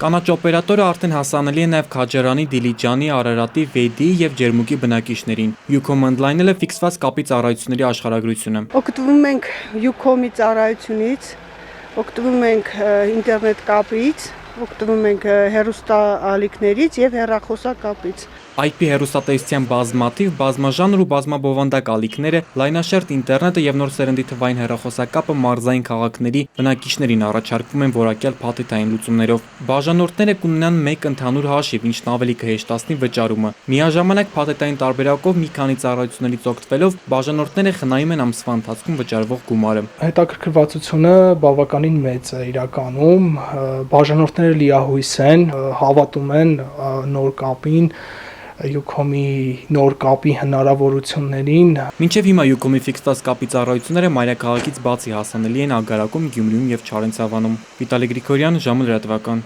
Կանաչ օպերատորը արդեն հասանելի է նաև Քաջարանի, Դիլիջանի, Արարատի, Վեդի եւ Ջերմուկի բնակիչներին։ Յուքոմ ընդլայնել է ֆիքսված կապի ծառայությունների աշխարհագրությունը։ Օգտվում ենք Յուքոմի ծառայությունից, օգտվում ենք ինտերնետ կապից, օգտվում ենք հեռուստաալիքներից եւ հեռախոսակապից։ IP հեռուստատեսության բազմաթիվ, բազմաժանր ու բազմաբովանդակ ալիքները, լայնաշերտ ինտերնետը եւ նոր սերնդի թվային հեռախոսակապը մարզային քաղաքների բնակիչներին առաջարկվում են որակյալ փաթեթային լուծումներով։ Բաժանորդները կունենան մեկ ընդհանուր հաշիվ, ինչն ավելի կհեշտացնի վճարումը։ Միաժամանակ փաթեթային տարբերակով մի քանի ծառայություններից օգտվելով բաժանորդները խնայում են ամսվա ընթացքում վճարվող գումարը։ Հետաքրքրվածությունը բավականին մեծ է իրականում, բաժանորդները լիահույս են, հավատում են նոր կապին, Յուքոմի նոր կապի հնարավորություններին։ Մինչև հիմա Յուքոմի ֆիքսված կապի ծառայությունները մայրաքաղաքից բացի հասանելի են Ագարակում, Գյումրիում եւ Չարենցավանում։ Վիտալի Գրիգորյան, ժամը լրատվական։